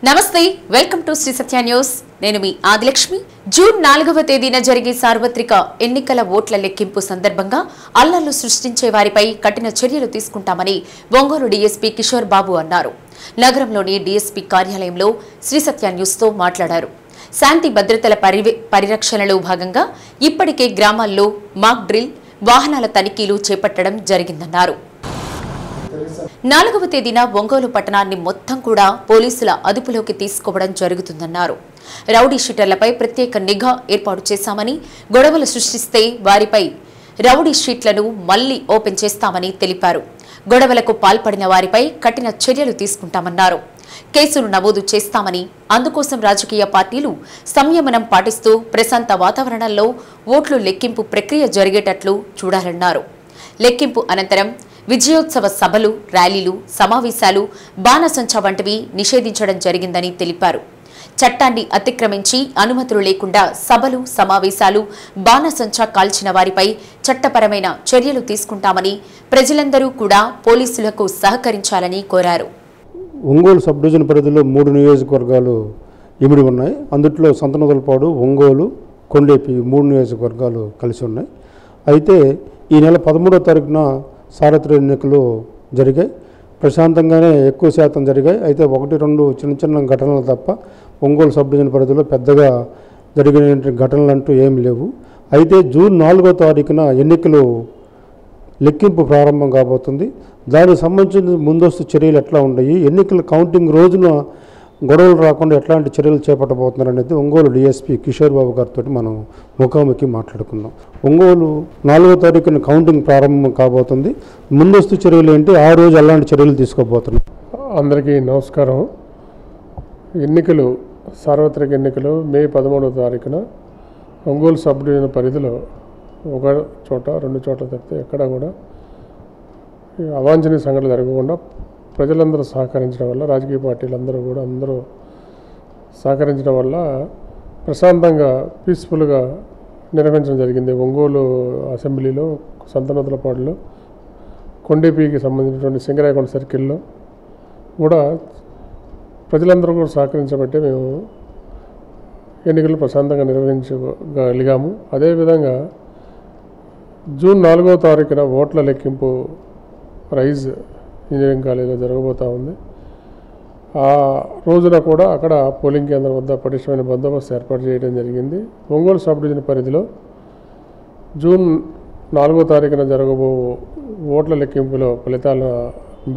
నమస్తే welcome to Sri Satya news నేను మీ ఆదిలక్ష్మి జూన్ 4వ తేదీన జరిగే సార్వత్రిక ఎన్నికల ఓట్ల లెక్కింపు సందర్భంగా అల్లర్లు సృష్టించే వారిపై కఠిన చర్యలు తీసుకుంటామని ఒంగోలు డీఎస్పీ కిషోర్ బాబు అన్నారు. నగరంలోని డీఎస్పీ కార్యాలయంలో శ్రీ సత్య న్యూస్ తో మాట్లాడారు. శాంతి భద్రతల పరిరక్షణలో భాగంగా ఇప్పటికే గ్రామాల్లో మాక్ డ్రిల్ వాహనాల తనిఖీలు చేపట్టడం జరిగిందన్నారు. 4వ తేదీన ఒంగోలు పట్టణాన్ని మొత్తం కూడా పోలీసుల అదుపులోకి తీసుకోవడం జరుగుతుందన్నారు. రౌడీ షీటర్లపై ప్రత్యేక నిఘా ఏర్పాటు చేశామని, గొడవలు సృష్టిస్తే వారిపై రౌడీ షీట్లను మళ్లీ ఓపెన్ చేస్తామని తెలిపారు. గొడవలకు పాల్పడిన వారిపై కఠిన చర్యలు తీసుకుంటామన్నారు. కేసులు నమోదు చేస్తామని, అందుకోసం రాజకీయ పార్టీలు సంయమనం పాటిస్తూ ప్రశాంత వాతావరణంలో ఓట్లు లెక్కింపు ప్రక్రియ జరిగేటట్లు చూడాలన్నారు. లెక్కింపు అనంతరం విజయోత్సవ సభలు, ర్యాలీలు, సమావేశాలు, బాణసంచా వంటివి నిషేధించడం జరిగిందని తెలిపారు. చట్టాన్ని అతిక్రమించి అనుమతులు లేకుండా సభలు, సమావేశాలు, బాణసంచా కాల్చిన వారిపై చట్టపరమైన చర్యలు తీసుకుంటామని, ప్రజలందరూ కూడా పోలీసులకు సహకరించాలని కోరారు. ఒంగోలు సబ్ డివిజన్ పరిధిలో 3 నియోజకవర్గాలు ఇమిడి ఉన్నాయి. అందుట్లో సంతనోదలపాడు, ఒంగోలు, కొండేపి 3 నియోజకవర్గాలు కలిసి ఉన్నాయి. అయితే ఈ నెల 13వ తారీఖున సార్వత్రిక ఎన్నికలు జరిగాయి. ప్రశాంతంగానే ఎక్కువ శాతం జరిగాయి. అయితే 1-2 చిన్న ఘటనలు తప్ప ఒంగోలు సబ్ డివిజన్ పరిధిలో పెద్దగా జరిగిన ఘటనలు అంటూ ఏమి లేవు. అయితే జూన్ 4వ తారీఖున ఎన్నికలు లెక్కింపు ప్రారంభం కాబోతుంది. దానికి సంబంధించిన ముందస్తు చర్యలు ఎట్లా ఉన్నాయి, ఎన్నికల కౌంటింగ్ రోజున గొడవలు రాకుండా ఎట్లాంటి చర్యలు చేపట్టబోతున్నారు అనేది ఒంగోలు డీఎస్పీ కిషోర్ బాబు గారితో మనం ముఖాముఖి మాట్లాడుకుందాం. ఒంగోలు 4వ తారీఖున కౌంటింగ్ ప్రారంభం కాబోతుంది. ముందస్తు చర్యలు ఏంటి, ఆ రోజు ఎలాంటి చర్యలు తీసుకోబోతున్నాం? అందరికీ నమస్కారం. ఎన్నికలు సార్వత్రిక ఎన్నికలు మే 13వ తారీఖున ఒంగోలు సబ్ డివిజన్ పరిధిలో 1 చోట 2 చోట్ల తప్పితే ఎక్కడ కూడా అవాంఛనీయ సంఘటనలు జరగకుండా ప్రజలందరూ సహకరించడం వల్ల, రాజకీయ పార్టీలందరూ కూడా సహకరించడం వల్ల ప్రశాంతంగా పీస్ఫుల్గా నిర్వహించడం జరిగింది. ఒంగోలు అసెంబ్లీలో, సంతనోదలపాడులో, కొండేపీకి సంబంధించినటువంటి సింగరాయకొండ సర్కిల్లో కూడా ప్రజలందరూ కూడా సహకరించబట్టే మేము ఎన్నికలు ప్రశాంతంగా నిర్వహించగలిగాము. అదేవిధంగా జూన్ 4వ తారీఖున ఓట్ల లెక్కింపు రైజ్ ఇంజనీరింగ్ కాలేజీలో జరగబోతూ ఉంది. ఆ రోజున కూడా అక్కడ పోలింగ్ కేంద్రం వద్ద పటిష్టమైన బందోబస్తు ఏర్పాటు చేయడం జరిగింది. ఒంగోలు సబ్ డివిజన్ పరిధిలో జూన్ 4వ తారీఖున జరగబో ఓట్ల లెక్కింపులో ఫలితాలను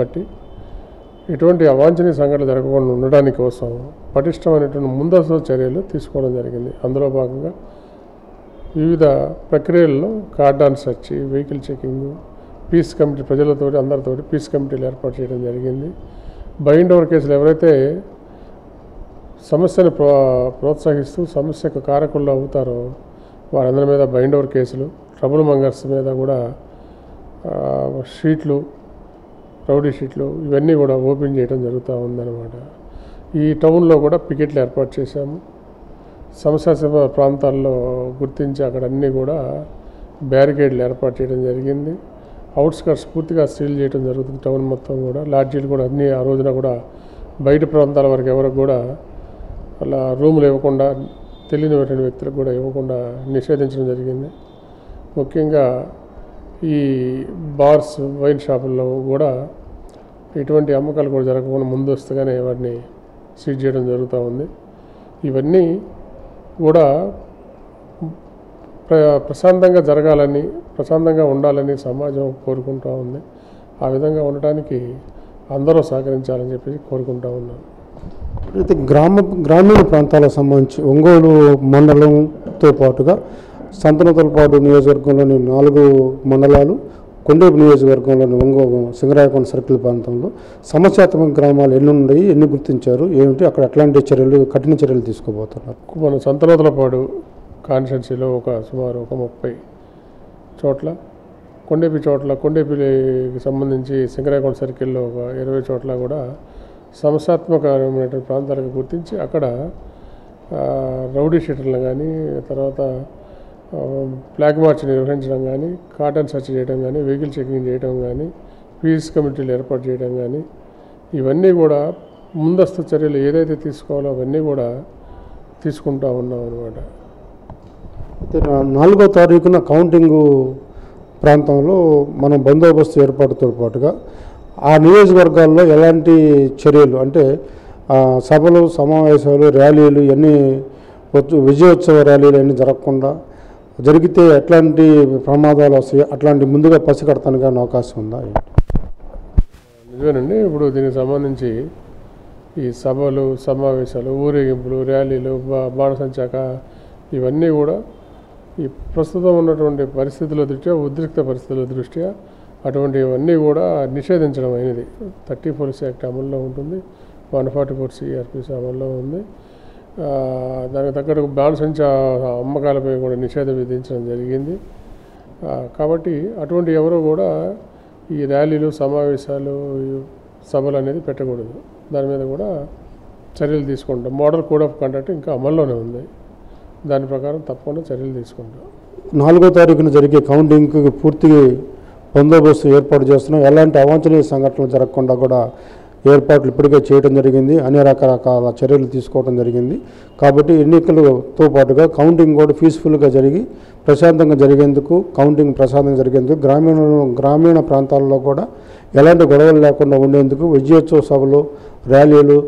బట్టి ఎటువంటి అవాంఛనీయ సంఘటనలు జరగకుండా ఉండడానికి కోసం పటిష్టమైనటువంటి ముందస్తు చర్యలు తీసుకోవడం జరిగింది. అందులో భాగంగా వివిధ ప్రక్రియల్లో cordon search, vehicle checking, peace committee, ప్రజలతోటి అందరితోటి పీస్ కమిటీలు ఏర్పాటు చేయడం జరిగింది. బైండ్ ఓవర్ కేసులు ఎవరైతే సమస్యను ప్రోత్సహిస్తూ సమస్యకు కారకుల్లో అవుతారో వారందరి మీద బైండ్ ఓవర్ కేసులు, ట్రబుల్ మంగర్స్ మీద కూడా షీట్లు, రౌడీ షీట్లు ఇవన్నీ కూడా ఓపెన్ చేయడం జరుగుతూ ఉందన్నమాట. ఈ టౌన్లో కూడా పికెట్లు ఏర్పాటు చేశాము. సమస్యాస్పద ప్రాంతాల్లో గుర్తించి అక్కడ అన్నీ కూడా బ్యారికేడ్లు ఏర్పాటు చేయడం జరిగింది. అవుట్స్కట్స్ పూర్తిగా సీల్ చేయడం జరుగుతుంది. టౌన్ మొత్తం కూడా లాడ్జీలు కూడా అన్నీ ఆ రోజున కూడా బయట ప్రాంతాల వరకు ఎవరికి కూడా అలా రూములు ఇవ్వకుండా, తెలియని వ్యక్తులకు కూడా ఇవ్వకుండా నిషేధించడం జరిగింది. ముఖ్యంగా ఈ బార్స్, వైన్ షాపుల్లో కూడా ఎటువంటి అమ్మకాలు కూడా జరగకుండా ముందస్తుగానే వాటిని సీజ్ చేయడం జరుగుతూ ఉంది. ఇవన్నీ కూడా ప్రశాంతంగా జరగాలని, ప్రశాంతంగా ఉండాలని సమాజం కోరుకుంటూ ఉంది. ఆ విధంగా ఉండటానికి అందరూ సహకరించాలని చెప్పి కోరుకుంటూ ఉన్నాను. అయితే గ్రామీణ ప్రాంతాలకు సంబంధించి ఒంగోలు మండలంతో పాటుగా సంతనోదలపాడు నియోజకవర్గంలోని 4 మండలాలు, కొండేపి నియోజకవర్గంలోని ఒంగోలు సింగరాయకొండ సర్కిల్ ప్రాంతంలో సమస్యాత్మక గ్రామాలు ఎన్ని ఉన్నాయి, ఎన్ని గుర్తించారు, ఏమిటి, అక్కడ ఎట్లాంటి చర్యలు, కఠిన చర్యలు తీసుకోబోతున్నారు? మన సంతనోదలపాడు కాన్స్టిట్యున్సీలో సుమారు 30 చోట్ల, కొండేపికి సంబంధించి సింగరాయకొండ సర్కిల్లో 20 చోట్ల కూడా సమస్యాత్మకమైనటువంటి ప్రాంతాలకు గుర్తించి అక్కడ రౌడీ షీటర్లు కానీ, తర్వాత ఫ్లాగ్ మార్చ్ నిర్వహించడం కానీ, కార్డన్ సెర్చ్ చేయడం కానీ, వెహికల్ చెకింగ్ చేయడం కానీ, పీస్ కమిటీలు ఏర్పాటు చేయడం కానీ, ఇవన్నీ కూడా ముందస్తు చర్యలు ఏదైతే తీసుకోవాలో అవన్నీ కూడా తీసుకుంటూ ఉన్నాం అన్నమాట. అయితే 4వ తారీఖున కౌంటింగు ప్రాంతంలో మనం బందోబస్తు ఏర్పాటుతో పాటుగా ఆ నియోజకవర్గాల్లో ఎలాంటి చర్యలు అంటే సభలు, సమావేశాలు, ర్యాలీలు ఇవన్నీ విజయోత్సవ ర్యాలీలు అన్నీ జరగకుండా జరిగితే ఎట్లాంటి ప్రమాదాలు వస్తాయి, అట్లాంటి ముందుగా పసిగడతానికి అవకాశం ఉందా? నిజమేనండి. ఇప్పుడు దీనికి సంబంధించి ఈ సభలు, సమావేశాలు, ఊరేగింపులు, ర్యాలీలు, బాణసంచాక ఇవన్నీ కూడా ఈ ప్రస్తుతం ఉన్నటువంటి పరిస్థితుల దృష్ట్యా, ఉద్రిక్త పరిస్థితుల దృష్ట్యా అటువంటివన్నీ కూడా నిషేధించడం అయినది. 30 పోలీస్ యాక్ట్ అమల్లో ఉంటుంది, 144 CRPC అమల్లో ఉంది. దానికి తగ్గట్టు బాణసంచా అమ్మకాలపై కూడా నిషేధం విధించడం జరిగింది. కాబట్టి అటువంటి ఎవరో కూడా ఈ ర్యాలీలు, సమావేశాలు, సభలు అనేది పెట్టకూడదు. దాని మీద కూడా చర్యలు తీసుకుంటాం. మోడల్ కోడ్ ఆఫ్ కండక్ట్ ఇంకా అమల్లోనే ఉంది. దాని ప్రకారం తప్పకుండా చర్యలు తీసుకుంటాం. 4వ తారీఖున జరిగే కౌంటింగ్కి పూర్తిగా బందోబస్తు ఏర్పాటు చేస్తున్నాం. ఎలాంటి అవాంఛనీయ సంఘటనలు జరగకుండా కూడా ఏర్పాట్లు ఇప్పటికే చేయడం జరిగింది. అన్ని రకరకాల చర్యలు తీసుకోవడం జరిగింది. కాబట్టి ఎన్నికలతో పాటుగా కౌంటింగ్ కూడా పీస్ఫుల్గా జరిగి ప్రశాంతంగా జరిగేందుకు, కౌంటింగ్ ప్రశాంతంగా జరిగేందుకు గ్రామీణ ప్రాంతాల్లో కూడా ఎలాంటి గొడవలు లేకుండా ఉండేందుకు విజయోత్సవ సభలు, ర్యాలీలు,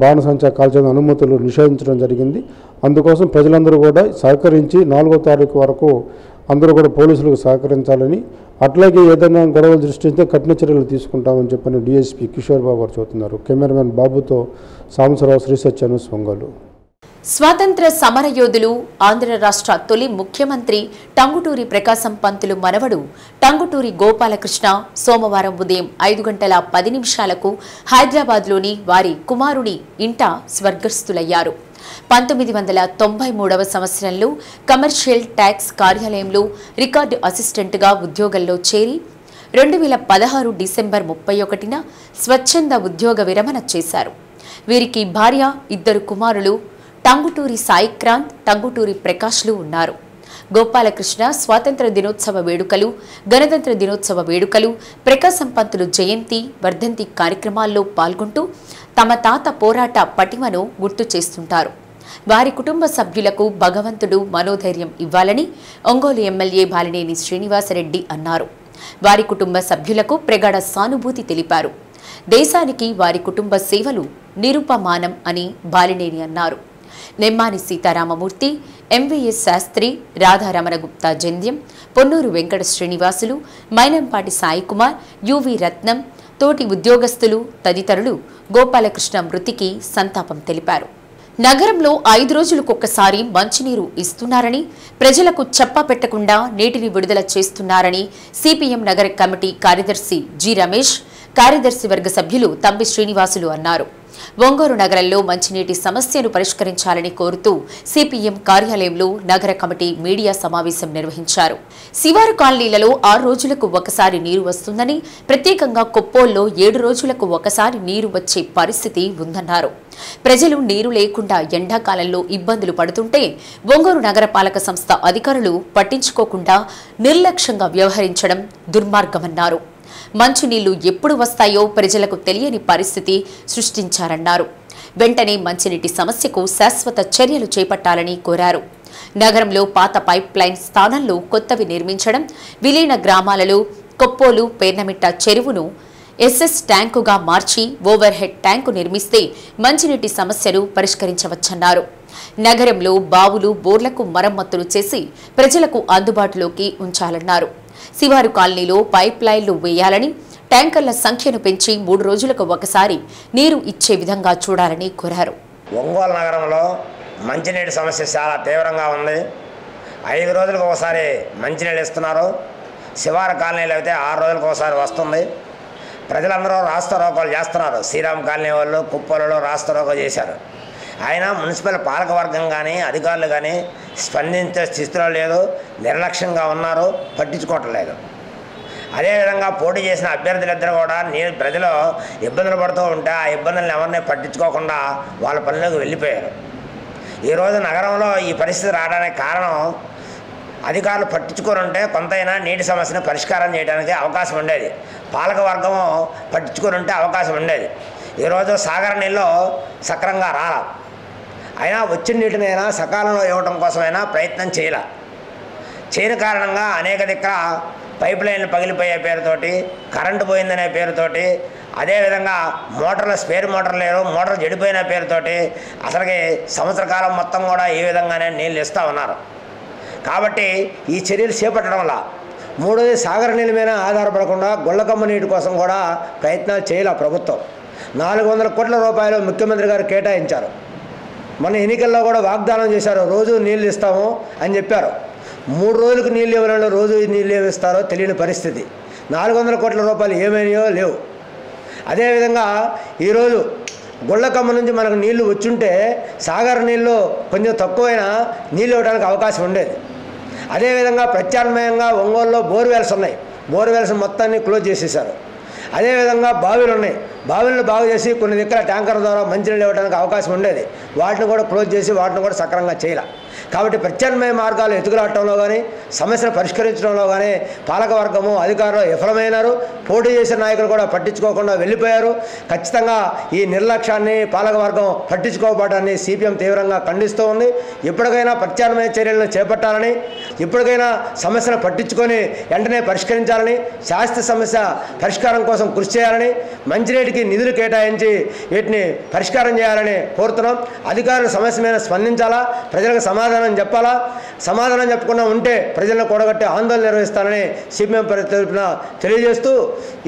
బాణసంచా కాల్చిన అనుమతులు నిషేధించడం జరిగింది. అందుకోసం ప్రజలందరూ కూడా సహకరించి 4వ తారీఖు వరకు అందరూ కూడా పోలీసులకు సహకరించాలని, అట్లాగే ఏదైనా గొడవలు సృష్టిస్తే కఠిన చర్యలు తీసుకుంటామని చెప్పని డీఎస్పీ కిషోర్ బాబు గారు చెబుతున్నారు. కెమెరామెన్ బాబుతో సాంబశివరావు, శ్రీ సత్య న్యూస్, ఒంగోలు. స్వాతంత్ర సమరయోధులు, ఆంధ్ర రాష్ట్ర తొలి ముఖ్యమంత్రి టంగుటూరి ప్రకాశం పంతులు మనవడు టంగుటూరి గోపాలకృష్ణ సోమవారం ఉదయం 5:10 హైదరాబాద్లోని వారి కుమారుని ఇంట స్వర్గస్థులయ్యారు. 1993వ సంవత్సరంలో కమర్షియల్ ట్యాక్స్ కార్యాలయంలో రికార్డు అసిస్టెంట్గా ఉద్యోగంలో చేరి 2016 డిసెంబర్ 31న స్వచ్ఛంద ఉద్యోగ విరమణ చేశారు. వీరికి భార్య, 2 కుమారులు టంగుటూరి సాయిక్రాంత్, టంగుటూరి ప్రకాష్లు ఉన్నారు. గోపాలకృష్ణ స్వాతంత్ర దినోత్సవ వేడుకలు, గణతంత్ర దినోత్సవ వేడుకలు, ప్రకాశం పంతులు జయంతి, వర్ధంతి కార్యక్రమాల్లో పాల్గొంటూ తమ తాత పోరాట పటిమను గుర్తు చేస్తుంటారు. వారి కుటుంబ సభ్యులకు భగవంతుడు మనోధైర్యం ఇవ్వాలని ఒంగోలు ఎమ్మెల్యే బాలినేని శ్రీనివాసరెడ్డి అన్నారు. వారి కుటుంబ సభ్యులకు ప్రగాఢ సానుభూతి తెలిపారు. దేశానికి వారి కుటుంబ సేవలు నిరుపమానం అని బాలినేని అన్నారు. నెమ్మాని సీతారామమూర్తి, ఎంవీఎస్ శాస్త్రి, రాధారమణ గుప్తా జంధ్యం, పొన్నూరు వెంకట శ్రీనివాసులు, మైనంపాటి సాయికుమార్, యువి రత్నం, తోటి ఉద్యోగస్తులు తదితరులు గోపాలకృష్ణ మృతికి సంతాపం తెలిపారు. నగరంలో 5 రోజులకొక్కసారి మంచినీరు ఇస్తున్నారని, ప్రజలకు చెప్పపెట్టకుండా నీటిని విడుదల చేస్తున్నారని సిపిఎం నగర కమిటీ కార్యదర్శి జి రమేష్, కార్యదర్శి వర్గ సభ్యులు తంబి శ్రీనివాసులు అన్నారు. ఒంగోలు నగరంలో మంచినీటి సమస్యను పరిష్కరించాలని కోరుతూ సిపిఎం కార్యాలయంలో నగర కమిటీ మీడియా సమావేశం నిర్వహించారు. శివారు కాలనీలలో 6 రోజులకు ఒకసారి నీరు వస్తుందని, ప్రత్యేకంగా కొప్పోల్లో 7 రోజులకు ఒకసారి నీరు వచ్చే పరిస్థితి ఉందన్నారు. ప్రజలు నీరు లేకుండా ఎండాకాలంలో ఇబ్బందులు పడుతుంటే ఒంగోలు నగరపాలక సంస్థ అధికారులు పట్టించుకోకుండా నిర్లక్ష్యంగా వ్యవహరించడం దుర్మార్గమన్నారు. మంచినీళ్లు ఎప్పుడు వస్తాయో ప్రజలకు తెలియని పరిస్థితి సృష్టించారన్నారు. వెంటనే మంచినీటి సమస్యకు శాశ్వత చర్యలు చేపట్టాలని కోరారు. నగరంలో పాత పైప్ లైన్ స్థానంలో కొత్తవి నిర్మించడం, విలీన గ్రామాలలో కొప్పోలు, పేర్నమిట్ట చెరువును ఎస్ఎస్ ట్యాంకుగా మార్చి ఓవర్ హెడ్ ట్యాంకు నిర్మిస్తే మంచినీటి సమస్యను పరిష్కరించవచ్చన్నారు. నగరంలో బావులు, బోర్లకు మరమ్మతులు చేసి ప్రజలకు అందుబాటులోకి ఉంచాలన్నారు. శివారు కాలనీలో పైప్ లైన్లు వేయాలని, ట్యాంకర్ల సంఖ్యను పెంచి 3 రోజులకు ఒకసారి నీరు ఇచ్చే విధంగా చూడాలని కోరారు. ఒంగోలు నగరంలో మంచినీటి సమస్య చాలా తీవ్రంగా ఉంది. 5 రోజులకు ఒకసారి మంచినీళ్ళు ఇస్తున్నారు. శివారు కాలనీలు అయితే 6 రోజులకు ఒకసారి వస్తుంది. ప్రజలందరూ రాస్తారోకోలు చేస్తున్నారు. శ్రీరామ్ కాలనీ వాళ్ళు కుప్పలలో రాస్తారోకో చేశారు. ఆయన మున్సిపల్ పాలకవర్గం కానీ అధికారులు కానీ స్పందించే స్థితిలో లేదు, నిర్లక్ష్యంగా ఉన్నారు, పట్టించుకోవట్లేదు. అదేవిధంగా పోటీ చేసిన అభ్యర్థులిద్దరూ కూడా ప్రజలు ఇబ్బందులు పడుతూ ఉంటే ఆ ఇబ్బందులను ఎవరిని పట్టించుకోకుండా వాళ్ళ పనిలోకి వెళ్ళిపోయారు. ఈరోజు నగరంలో ఈ పరిస్థితి రావడానికి కారణం అధికారులు పట్టించుకోనుంటే కొంతైనా నీటి సమస్యను పరిష్కారం చేయడానికి అవకాశం ఉండేది. పాలకవర్గం పట్టించుకోనుంటే అవకాశం ఉండేది. ఈరోజు సాగర్ నీళ్ళు సక్రంగా రాల, అయినా వచ్చిన నీటినైనా సకాలంలో ఇవ్వడం కోసమైనా ప్రయత్నం చేయని కారణంగా అనేక దిక్కుల పైప్ లైన్లు పగిలిపోయే పేరుతోటి, కరెంటు పోయిందనే పేరుతోటి, అదేవిధంగా మోటార్లు స్పేర్ మోటార్ లేరు, మోటార్ చెడిపోయిన పేరుతోటి అసలుకి సంవత్సర కాలం మొత్తం కూడా ఈ విధంగానే నీళ్ళు ఇస్తూ ఉన్నారు. కాబట్టి ఈ చర్యలు చేపట్టడం వల్ల మూడోది సాగర్ నీళ్ళ మీద ఆధారపడకుండా గొల్లకమ్మ నీటి కోసం కూడా ప్రయత్నాలు చేయాలి. ప్రభుత్వం 400 కోట్ల రూపాయలు ముఖ్యమంత్రి గారు కేటాయించారు. మన ఎన్నికల్లో కూడా వాగ్దానం చేశారు, రోజు నీళ్ళు ఇస్తాము అని చెప్పారు. 3 రోజులకు నీళ్ళు ఇవ్వాలని రోజు నీళ్ళు ఏమి ఇస్తారో తెలియని పరిస్థితి. 400 కోట్ల రూపాయలు ఏమైనాయో లేవు. అదేవిధంగా ఈరోజు గొల్లకమ్మ నుంచి మనకు నీళ్లు వచ్చుంటే సాగర్ నీళ్ళు కొంచెం తక్కువైనా నీళ్ళు ఇవ్వడానికి అవకాశం ఉండేది. అదేవిధంగా ప్రత్యామ్నాయంగా ఒంగోలులో బోర్వెల్స్ ఉన్నాయి, బోర్వెల్స్ మొత్తాన్ని క్లోజ్ చేసేసారు. అదేవిధంగా బావిలు ఉన్నాయి, బావిలను బాగు చేసి కొన్ని దగ్గర ట్యాంకర్ ద్వారా మంచినీళ్ళు ఇవ్వడానికి అవకాశం ఉండేది, వాటిని కూడా క్లోజ్ చేసి వాటిని కూడా సక్రమంగా చేయాలి. కాబట్టి ప్రత్యామ్నాయ మార్గాలు ఎత్తుకులాడటంలో కానీ సమస్యను పరిష్కరించడంలో కానీ పాలకవర్గము అధికారులు విఫలమైనారు. పోటీ చేసిన నాయకులు కూడా పట్టించుకోకుండా వెళ్ళిపోయారు. ఖచ్చితంగా ఈ నిర్లక్ష్యాన్ని పాలకవర్గం పట్టించుకోకపోవడాన్ని సిపిఎం తీవ్రంగా ఖండిస్తూ ఉంది. ఇప్పటికైనా ప్రత్యామ్నాయ చర్యలను చేపట్టాలని, ఇప్పటికైనా సమస్యను పట్టించుకొని వెంటనే పరిష్కరించాలని, శాస్త్ర సమస్య పరిష్కారం కోసం కృషి చేయాలని, మంచినీటికి నిధులు కేటాయించి వీటిని పరిష్కారం చేయాలని కోరుతున్నాం. అధికారులు సమస్య మీద స్పందించాలా, ప్రజలకు సమాధానం చెప్పాలా, సమాధానం చెప్పకుండా ఉంటే ప్రజలను కూడగట్టి ఆందోళన నిర్వహిస్తానని సిపిఎం తరపున తెలియజేస్తూ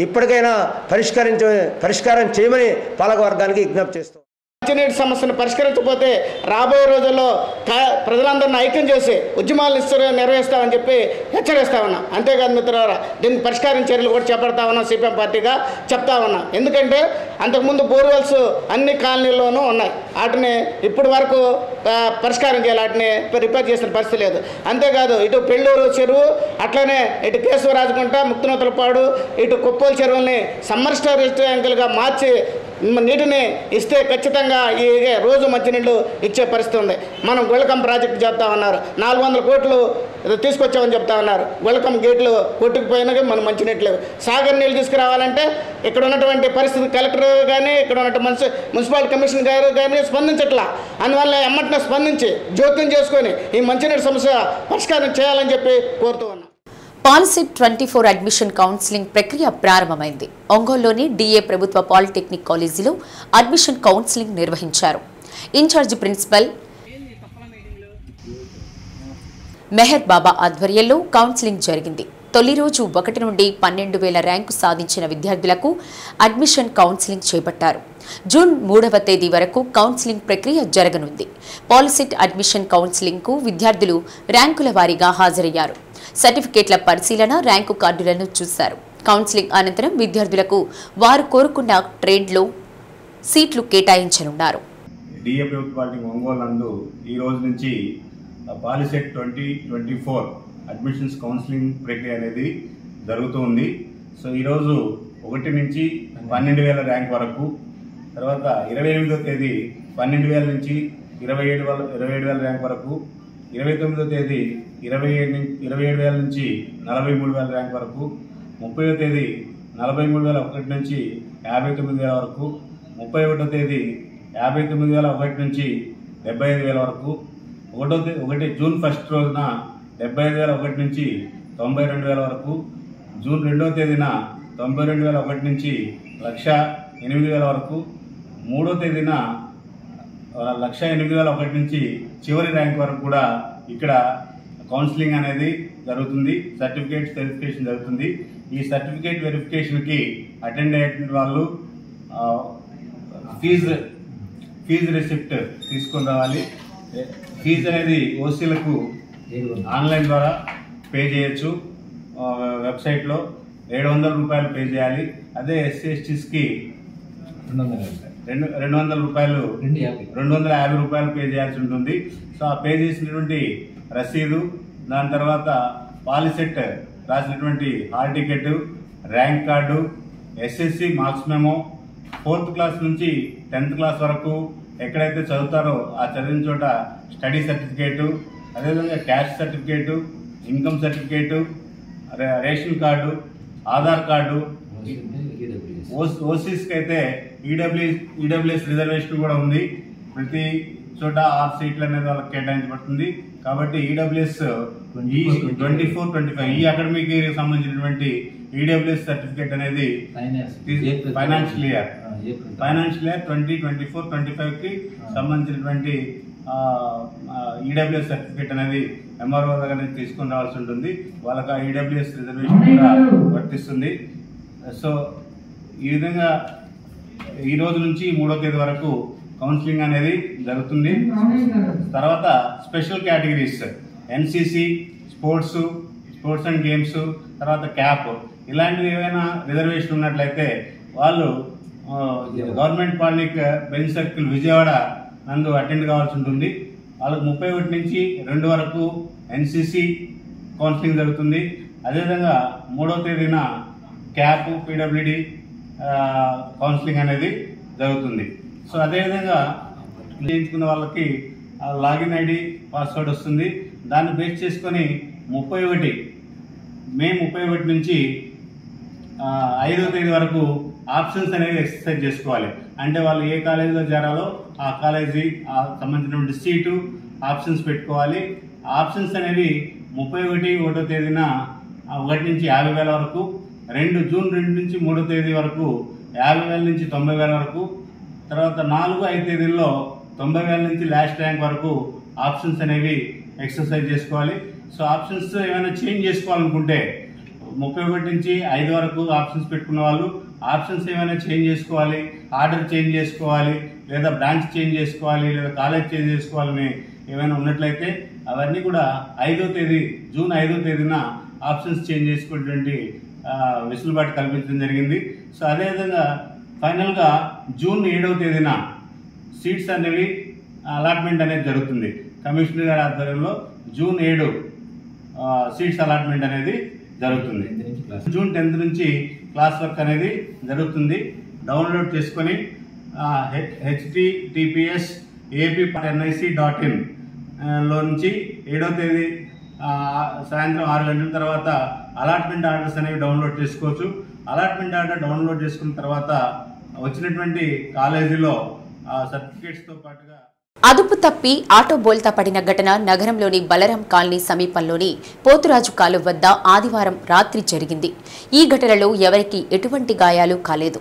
ఇప్పటికైనా పరిష్కారం చేయమని పాలకవర్గానికి విజ్ఞప్తి చేస్తూ మంచినీటి సమస్యను పరిష్కరించకపోతే రాబోయే రోజుల్లో ప్రజలందరినీ ఐక్యం చేసి ఉద్యమాలు నిర్వహిస్తామని చెప్పి హెచ్చరిస్తా ఉన్నాం. అంతేకాదు మిత్రులారా, దీనికి పరిష్కారం చర్యలు కూడా చేపడతా ఉన్నాం, సిపిఎం పార్టీగా చెప్తా ఉన్నాం. ఎందుకంటే అంతకుముందు బోర్వెల్స్ అన్ని కాలనీల్లోనూ ఉన్నాయి, వాటిని ఇప్పటి వరకు పరిష్కారం చేయాలి, వాటిని రిపేర్ చేసిన పరిస్థితి లేదు. అంతేకాదు ఇటు పెళ్ళూరు చెరువు, అట్లనే ఇటు కేశవరాజుకుంట, ముక్తినూతలపాడు, ఇటు కుప్పోలు చెరువుల్ని సమ్మర్ స్టోరేజ్ ట్యాంకులుగా మార్చి నీటిని ఇస్తే ఖచ్చితంగా ఈ రోజు మంచినీళ్ళు ఇచ్చే పరిస్థితి ఉంది. మనం గొల్లకమ్మ ప్రాజెక్టు చెప్తా ఉన్నారు, 400 కోట్లు తీసుకొచ్చామని చెప్తా ఉన్నారు. గొల్లకమ్మ గేట్లు కొట్టుకుపోయినా మనం మంచినీళ్ళు సాగర్ నీళ్ళు తీసుకురావాలంటే ఇక్కడ ఉన్నటువంటి పరిస్థితి కలెక్టర్ కానీ ఇక్కడ ఉన్నటువంటి మున్సిపాలిటీ కమిషన్ గారు కానీ స్పందించట్లా. అందువల్ల ఎమ్మటినే స్పందించి జోక్యం చేసుకొని ఈ మంచినీటి సమస్య పరిష్కారం చేయాలని చెప్పి కోరుతూ ఉన్నాం. పాలిసెట్ 24 అడ్మిషన్ కౌన్సిలింగ్ ప్రక్రియ ప్రారంభమైంది. ఒంగోలులోని డిఏ ప్రభుత్వ పాలిటెక్నిక్ కాలేజీలో అడ్మిషన్ కౌన్సిలింగ్ నిర్వహించారు. ఇన్ఛార్జ్ ప్రిన్సిపల్ మెహర్ బాబా ఆధ్వర్యంలో కౌన్సిలింగ్ జరిగింది. తొలి రోజు 1 నుండి 12,000 ర్యాంకు సాధించిన విద్యార్థులకు అడ్మిషన్ కౌన్సిలింగ్ చేపట్టారు. జూన్ 3వ తేదీ వరకు కౌన్సిలింగ్ ప్రక్రియ జరగనుంది. పాలిసెట్ అడ్మిషన్ కౌన్సిలింగ్కు విద్యార్థులు ర్యాంకుల వారీగా హాజరయ్యారు. సర్టిఫికేట్ల పరిశీలన, ర్యాంకు కార్డులను చూశారు. కౌన్సిలింగ్ అనంతరం విద్యార్థులకు వారు కోరుకున్న ట్రేడ్లో సీట్లు కేటాయించనున్నారు. డిఏ ప్రభుత్వ పాలిటెక్నిక్ ఒంగోలు నందు ఈ రోజు నుంచి పాలిసెట్ 2024 అడ్మిషన్స్ కౌన్సిలింగ్ ప్రక్రియ అనేది జరుగుతుంది. సో ఈరోజు 1 నుంచి 12,000 ర్యాంక్ వరకు, తర్వాత 28వ తేదీ 12,000 నుంచి 27,000 ర్యాంక్ వరకు, 29వ తేదీ 27,000 నుంచి 43,000 ర్యాంక్ వరకు, 30వ తేదీ 43,001 నుంచి 59,000 వరకు, 31వ తేదీ 59,001 నుంచి 75,000 వరకు, 1 జూన్ 1 రోజున 75,001 నుంచి 92,000 వరకు, జూన్ 2వ తేదీన 92,001 నుంచి 1,08,000 వరకు, 3వ తేదీన 1,08,001 నుంచి చివరి ర్యాంక్ వరకు కూడా ఇక్కడ కౌన్సిలింగ్ అనేది జరుగుతుంది. సర్టిఫికేట్ వెరిఫికేషన్ జరుగుతుంది. ఈ సర్టిఫికేట్ వెరిఫికేషన్కి అటెండ్ అయ్యేటువంటి వాళ్ళు ఫీజు రిసిప్ట్ తీసుకొని రావాలి. ఫీజు అనేది ఓసీలకు ఆన్లైన్ ద్వారా పే చేయొచ్చు. వెబ్సైట్లో 700 రూపాయలు పే చేయాలి. అదే ఎస్సీ ఎస్టీస్కి 200 రూపాయలు 250 రూపాయలు పే చేయాల్సి ఉంటుంది. సో ఆ పే చేసినటువంటి రసీదు, దాని తర్వాత పాలిసెట్ రాసినటువంటి hall ticket, rank card, SSC marks memo, 4th class నుంచి 10th క్లాస్ వరకు ఎక్కడైతే చదువుతారో ఆ చదివిన చోట స్టడీ సర్టిఫికేటు, అదేవిధంగా caste certificate, income certificate, ration card, Aadhaar card, ఓసీస్కి అయితే ఈడబ్ల్యూఎస్ రిజర్వేషన్ కూడా ఉంది. ప్రతి చోట 6 సీట్లు అనేది వాళ్ళకి కేటాయించబడుతుంది. కాబట్టి ఈడబ్ల్యూఎస్ 24-25 ఈ అకాడమిక్ ఇయర్కి సంబంధించినటువంటి ఈడబ్ల్యూఎస్ సర్టిఫికేట్ అనేది ఫైనాన్షియల్ ఇయర్ 2024-25కి సంబంధించినటువంటి ఈడబ్ల్యూఎస్ సర్టిఫికేట్ అనేది ఎంఆర్ఓ దగ్గర నుంచి తీసుకొని రావాల్సి ఉంటుంది. వాళ్ళకి ఆ ఈడబ్ల్యూఎస్ రిజర్వేషన్ కూడా వర్తిస్తుంది. సో ఈ విధంగా ఈ రోజు నుంచి 3వ తేదీ వరకు కౌన్సిలింగ్ అనేది జరుగుతుంది. తర్వాత special categories NCC, sports and games, తర్వాత క్యాప్ ఇలాంటివి ఏమైనా రిజర్వేషన్ ఉన్నట్లయితే వాళ్ళు government polytechnic bench circle Vijayawada నందు అటెండ్ కావాల్సి ఉంటుంది. వాళ్ళకు 31 నుంచి 2 వరకు ఎన్సీసీ కౌన్సిలింగ్ జరుగుతుంది. అదేవిధంగా 3వ తేదీన క్యాప్, పీడబ్ల్యూడి కౌన్సిలింగ్ అనేది జరుగుతుంది. సో అదేవిధంగా చేయించుకున్న వాళ్ళకి లాగిన్ ఐడి, పాస్వర్డ్ వస్తుంది. దాన్ని బేస్ చేసుకొని మే 31 నుంచి 5వ తేదీ వరకు ఆప్షన్స్ అనేవి ఎక్సర్సైజ్ చేసుకోవాలి. అంటే వాళ్ళు ఏ కాలేజీలో చేరాలో ఆ కాలేజీ సంబంధించినటువంటి సీటు ఆప్షన్స్ పెట్టుకోవాలి. ఆప్షన్స్ అనేవి 31వ తేదీన 1 నుంచి 50,000 వరకు, జూన్ 2 నుంచి 3వ తేదీ వరకు 50,000 నుంచి 90,000 వరకు, తర్వాత 4-5 తేదీల్లో 90,000 నుంచి లాస్ట్ ర్యాంక్ వరకు ఆప్షన్స్ అనేవి ఎక్సర్సైజ్ చేసుకోవాలి. సో ఆప్షన్స్ ఏమైనా చేంజ్ చేసుకోవాలనుకుంటే 31 నుంచి 5 వరకు ఆప్షన్స్ పెట్టుకున్న వాళ్ళు ఆప్షన్స్ ఏమైనా చేంజ్ చేసుకోవాలి, ఆర్డర్ చేంజ్ చేసుకోవాలి, లేదా బ్రాంచ్ చేంజ్ చేసుకోవాలి, లేదా కాలేజ్ చేంజ్ చేసుకోవాలని ఏమైనా ఉన్నట్లయితే అవన్నీ కూడా జూన్ 5వ తేదీన ఆప్షన్స్ చేంజ్ చేసుకునేటువంటి వెసులుబాటు కల్పించడం జరిగింది. సో అదేవిధంగా ఫైనల్గా జూన్ 7వ తేదీన సీట్స్ అనేవి అలాట్మెంట్ అనేది జరుగుతుంది. కమిషనర్ గారి ఆధ్వర్యంలో జూన్ 7 సీట్స్ అలాట్మెంట్ అనేది జరుగుతుంది. జూన్ 10 నుంచి క్లాస్ వర్క్ అనేది జరుగుతుంది. డౌన్లోడ్ చేసుకొని https://ap.nic.in లో నుంచి 7వ తేదీ సాయంత్రం 6 గంటల తర్వాత అలాట్మెంట్ ఆర్డర్స్ అనేవి డౌన్లోడ్ చేసుకోవచ్చు. అలాట్మెంట్ ఆర్డర్ డౌన్లోడ్ చేసుకున్న తర్వాత వచ్చినటువంటి కాలేజీలో సర్టిఫికేట్స్తో పాటుగా అదుపు తప్పి ఆటో బోల్తా పడిన ఘటన నగరంలోని బలరాం కాలనీ సమీపంలోని పోతురాజు కాలువ వద్ద ఆదివారం రాత్రి జరిగింది. ఈ ఘటనలో ఎవరికీ ఎటువంటి గాయాలు కాలేదు.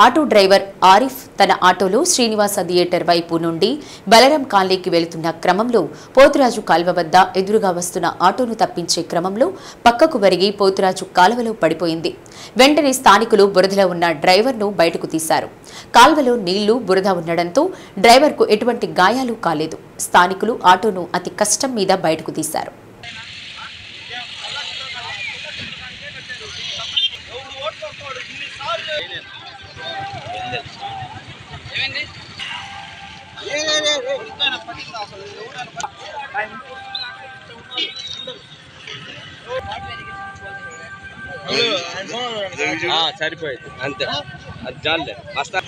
ఆటో డ్రైవర్ ఆరిఫ్ తన ఆటోలో శ్రీనివాస థియేటర్ వైపు నుండి బలరాం కాలనీకి వెళుతున్న క్రమంలో పోతురాజు కాలువ వద్ద ఎదురుగా వస్తున్న ఆటోను తప్పించే క్రమంలో పక్కకు వరిగి పోతురాజు కాలువలో పడిపోయింది. వెంటనే స్థానికులు బురదలో ఉన్న డ్రైవర్ను బయటకు తీశారు. కాల్వలో నీళ్లు, బురద ఉండడంతో డ్రైవర్కు ఎటువంటి గాయాలు కాలేదు. స్థానికులు ఆటోను అతి కష్టం మీద బయటకు తీశారు. సరిపోయింది అంతే, అది జాలే వస్తా.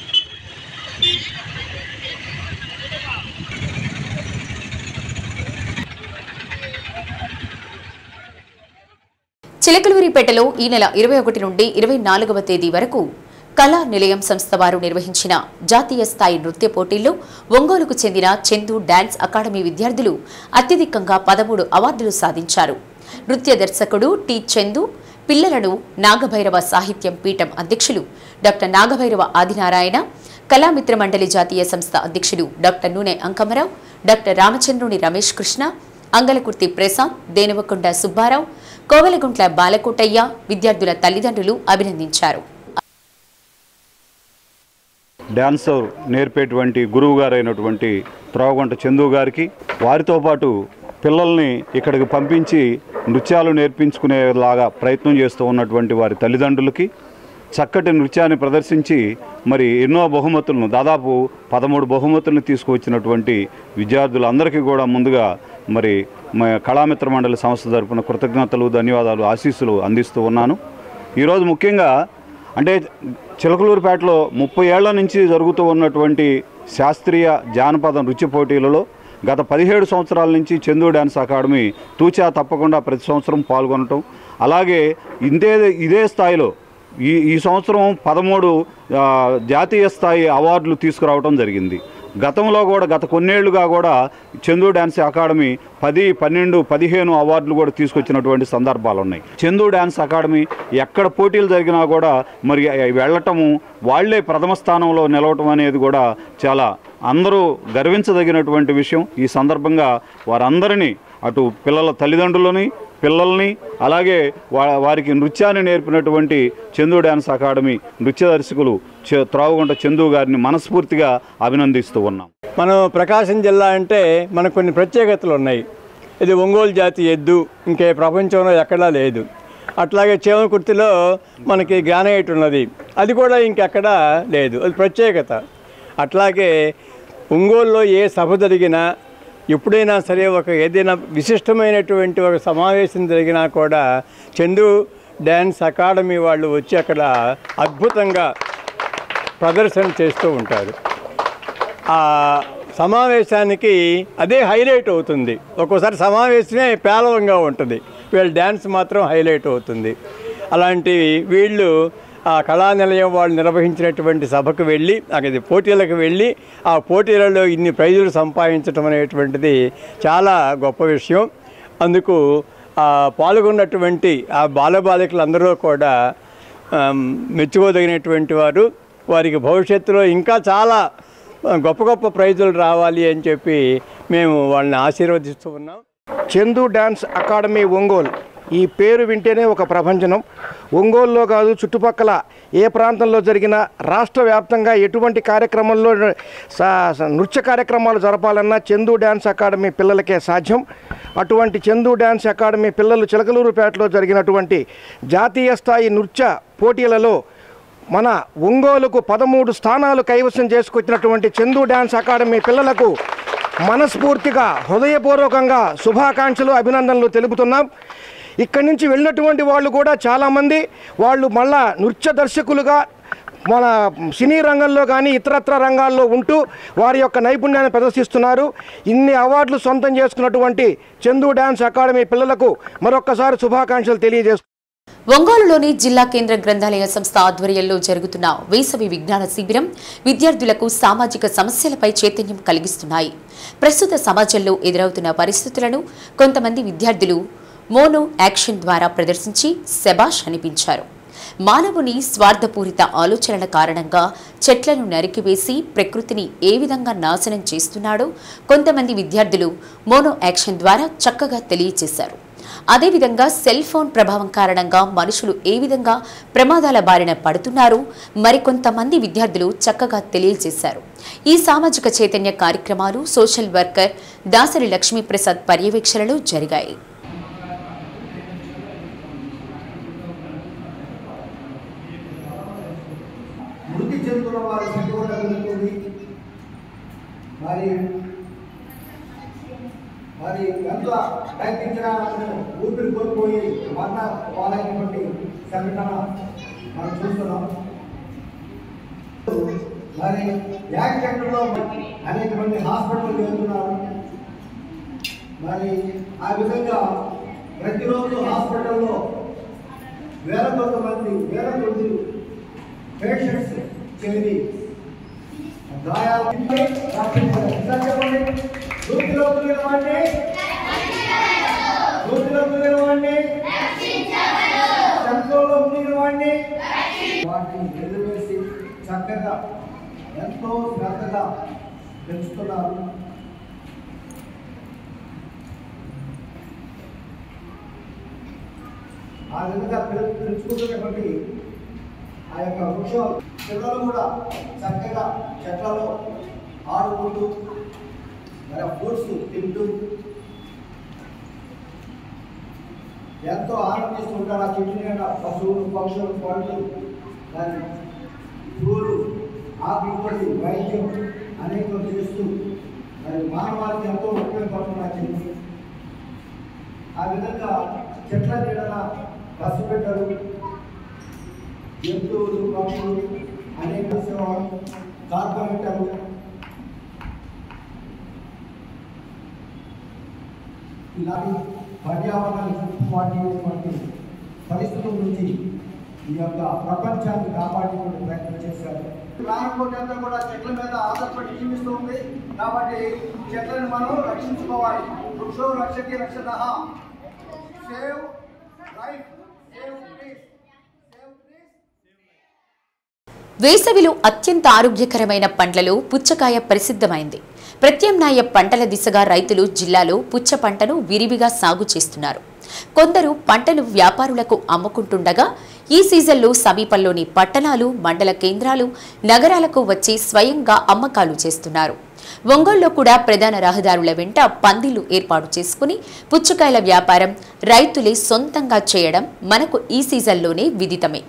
చిలకలూరిపేటలో ఈ నెల 21 నుండి 24వ తేదీ వరకు కళా నిలయం సంస్థ వారు నిర్వహించిన జాతీయ స్థాయి నృత్య పోటీల్లో ఒంగోలుకు చెందిన చందు డాన్స్ అకాడమీ విద్యార్థులు అత్యధికంగా 13 అవార్డులు సాధించారు. నృత్య దర్శకుడు టి చందు పిల్లలను నాగభైరవ సాహిత్యం పీఠం అధ్యక్షులు డాక్టర్ నాగభైరవ ఆదినారాయణ, కళామిత్ర మండలి జాతీయ సంస్థ అధ్యక్షులు డాక్టర్ నూనె అంకమరావు, డాక్టర్ రామచంద్రుని రమేష్ కృష్ణ, అంగలకుర్తి ప్రసాద్, దేనవకొండ సుబ్బారావు, కోవెలగుంట్ల బాలకోటయ్య విద్యార్థుల తల్లిదండ్రులు అభినందించారు. డాన్స్ నేర్పేటువంటి గురువు గారైనటువంటి త్రోవగుంట చందు గారికి, వారితో పాటు పిల్లల్ని ఇక్కడికి పంపించి నృత్యాలు నేర్పించుకునేలాగా ప్రయత్నం చేస్తూ ఉన్నటువంటి వారి తల్లిదండ్రులకి, చక్కటి నృత్యాన్ని ప్రదర్శించి మరి ఎన్నో బహుమతులను, దాదాపు 13 బహుమతులను తీసుకువచ్చినటువంటి విద్యార్థులందరికీ కూడా ముందుగా మరి కళామిత్ర మండలి సంస్థ తరపున కృతజ్ఞతలు, ధన్యవాదాలు, ఆశీస్సులు అందిస్తూ ఉన్నాను. ఈరోజు ముఖ్యంగా అంటే చిలకలూరుపేటలో 30 ఏళ్ల నుంచి జరుగుతూ ఉన్నటువంటి శాస్త్రీయ జానపద నృత్య పోటీలలో గత 17 సంవత్సరాల నుంచి చందు డ్యాన్స్ అకాడమీ తూచా తప్పకుండా ప్రతి సంవత్సరం పాల్గొనటం, అలాగే ఇదే స్థాయిలో ఈ సంవత్సరం 13 జాతీయ స్థాయి అవార్డులు తీసుకురావడం జరిగింది. గతంలో కూడా గత కొన్నేళ్లుగా కూడా చందు డ్యాన్స్ అకాడమీ 10, 12, 15 అవార్డులు కూడా తీసుకొచ్చినటువంటి సందర్భాలు ఉన్నాయి. చందు డ్యాన్స్ అకాడమీ ఎక్కడ పోటీలు జరిగినా కూడా మరి వెళ్ళటము, వాళ్లే ప్రథమ స్థానంలో నిలవటం అనేది కూడా చాలా అందరూ గర్వించదగినటువంటి విషయం. ఈ సందర్భంగా వారందరినీ, అటు పిల్లల తల్లిదండ్రులని, పిల్లల్ని, అలాగే వారికి నృత్యాన్ని నేర్పినటువంటి చందు డ్యాన్స్ అకాడమీ నృత్య దర్శకులు త్రావుగుంట చందు గారిని మనస్ఫూర్తిగా అభినందిస్తూ ఉన్నాం. మనం ప్రకాశం జిల్లా అంటే మనకు కొన్ని ప్రత్యేకతలు ఉన్నాయి. ఇది ఒంగోలు జాతి ఎద్దు, ఇంకే ప్రపంచంలో ఎక్కడా లేదు. అట్లాగే చేమకుర్తిలో మనకి గ్రానైట్ ఉన్నది, అది కూడా ఇంకెక్కడా లేదు, అది ప్రత్యేకత. అట్లాగే ఒంగోలులో ఏ సభ జరిగినా, ఎప్పుడైనా సరే ఏదైనా విశిష్టమైనటువంటి ఒక సమావేశం జరిగినా కూడా చందు డ్యాన్స్ అకాడమీ వాళ్ళు వచ్చి అక్కడ అద్భుతంగా ప్రదర్శన చేస్తూ ఉంటారు. ఆ సమావేశానికి అదే హైలైట్ అవుతుంది. ఒక్కోసారి సమావేశమే పేలవంగా ఉంటుంది, వీళ్ళ డ్యాన్స్ మాత్రం హైలైట్ అవుతుంది. అలాంటి వీళ్ళు ఆ కళానిలయం వాళ్ళు నిర్వహించినటువంటి సభకు వెళ్ళి, అది పోటీలకు వెళ్ళి ఆ పోటీలలో ఇన్ని ప్రైజులు సంపాదించడం అనేటువంటిది చాలా గొప్ప విషయం. అందుకు పాల్గొన్నటువంటి ఆ బాలబాలికలందరూ కూడా మెచ్చుకోదగినటువంటి వారు. వారికి భవిష్యత్తులో ఇంకా చాలా గొప్ప గొప్ప ప్రైజులు రావాలి అని చెప్పి మేము వాళ్ళని ఆశీర్వదిస్తూ ఉన్నాం. చందు డ్యాన్స్ అకాడమీ ఒంగోలు, ఈ పేరు వింటేనే ఒక ప్రపంచనం. ఒంగోలులో కాదు, చుట్టుపక్కల ఏ ప్రాంతంలో జరిగినా, రాష్ట్ర వ్యాప్తంగా ఎటువంటి కార్యక్రమంలో నృత్య కార్యక్రమాలు జరపాలన్నా చందు డ్యాన్స్ అకాడమీ పిల్లలకే సాధ్యం. అటువంటి చందు డ్యాన్స్ అకాడమీ పిల్లలు చిలకలూరుపేటలో జరిగినటువంటి జాతీయ స్థాయి నృత్య పోటీలలో మన ఒంగోలుకు 13 స్థానాలు కైవసం చేసుకొచ్చినటువంటి చందు డ్యాన్స్ అకాడమీ పిల్లలకు మనస్ఫూర్తిగా హృదయపూర్వకంగా శుభాకాంక్షలు, అభినందనలు తెలుపుతున్నాం. ఇక్కడి నుంచి వెళ్ళినటువంటి వాళ్ళు కూడా చాలామంది వాళ్ళు మళ్ళా నృత్య దర్శకులుగా మన సినీ రంగంలో కానీ ఇతరత్ర రంగాల్లో ఉంటూ వారి యొక్క నైపుణ్యాన్ని ప్రదర్శిస్తున్నారు. ఇన్ని అవార్డులు సొంతం చేసుకున్నటువంటి చందు డ్యాన్స్ అకాడమీ పిల్లలకు మరొక్కసారి శుభాకాంక్షలు తెలియజేస్తున్నాం. ఒంగోలులోని జిల్లా కేంద్ర గ్రంథాలయ సంస్థ ఆధ్వర్యంలో జరుగుతున్న వేసవి విజ్ఞాన శిబిరం విద్యార్థులకు సామాజిక సమస్యలపై చైతన్యం కలిగిస్తున్నాయి. ప్రస్తుత సమాజంలో ఎదురవుతున్న పరిస్థితులను కొంతమంది విద్యార్థులు మోనో యాక్షన్ ద్వారా ప్రదర్శించి శబాష్ అనిపించారు. మానవుని స్వార్థపూరిత ఆలోచనల కారణంగా చెట్లను నరికివేసి ప్రకృతిని ఏ విధంగా నాశనం చేస్తున్నాడో కొంతమంది విద్యార్థులు మోనో యాక్షన్ ద్వారా చక్కగా తెలియజేశారు. అదేవిధంగా సెల్ ఫోన్ ప్రభావం కారణంగా మనుషులు ఏ విధంగా ప్రమాదాల బారిన పడుతున్నారు మరికొంతమంది విద్యార్థులు చక్కగా తెలియజేశారు. ఈ సామాజిక చైతన్య కార్యక్రమాలు సోషల్ వర్కర్ దాసరి లక్ష్మీప్రసాద్ పర్యవేక్షణలో జరిగాయి. మృతి చెందుతున్న వారి సంఖ్య కూడా పెరుగుతుంది. మరి ఎంత ప్రయత్నించినా ఊపిరి కోల్పోయి మరణ పాలైనటువంటి సంఘటన మనం చూస్తున్నాం. మరి యాక్సిడెంట్లో అనేక మంది హాస్పిటల్ చేరుతున్నారు. మరి ఆ విధంగా ప్రతిరోజు హాస్పిటల్లో వేల కొద్ది పేషెంట్స్ చేరి గాయాలు చెప్పండి. నూతిలో మునిగినవాడిని సంతలో మునిగినవాడిని వాటిని ఎదురువేసి చక్కగా ఎంతో శ్రద్ధగా పెంచుతున్నారు. ఆ విధంగా పెంచుకుంటున్నటువంటి ఆ యొక్క వృక్షం పిల్లలు కూడా చక్కగా చెట్లలో ఆడుకుంటూ మరి ఫ్రూట్స్ తింటూ ఎంతో ఆనందిస్తుంటారు. ఆ చెట్టు నిండా పశువులు, పక్షులు, పండ్లు, దాని పూలు, ఆకుపడి వైద్యం అనేకం చేస్తూ మరి మానవాళికి ఎంతో ఉపయోగపడుతున్న చెట్టు. ఆ విధంగా చెట్ల నీడన పసిబిడ్డలు, జంతువులు, పక్షులు, అనేక కార్పొరేటర్లు ఇలాంటి పర్యావరణానికి వాటి పరిస్థితుల నుంచి ఈ యొక్క ప్రపంచాన్ని కాపాడుకునే ప్రయత్నం చేశారు. ప్రాణకోటి అంతా కూడా చెట్ల మీద ఆధారపడి జీవిస్తూ ఉంది. కాబట్టి చెట్లను మనం రక్షించుకోవాలి. వృక్షో రక్షకి రక్షతః. Save life, save trees, save trees. వేసవిలో అత్యంత ఆరోగ్యకరమైన పండ్లలో పుచ్చకాయ ప్రసిద్ధమైంది. ప్రత్యామ్నాయ పంటల దిశగా రైతులు జిల్లాలో పుచ్చ పంటను విరివిగా సాగు చేస్తున్నారు. కొందరు పంటలు వ్యాపారులకు అమ్ముకుంటుండగా ఈ సీజన్లో సమీపంలోని పట్టణాలు, మండల కేంద్రాలు, నగరాలకు వచ్చి స్వయంగా అమ్మకాలు చేస్తున్నారు. ఒంగోలులో కూడా ప్రధాన రహదారుల వెంట పందిళ్లు ఏర్పాటు చేసుకుని పుచ్చకాయల వ్యాపారం రైతులే సొంతంగా చేయడం మనకు ఈ సీజన్లోనే విదితమే.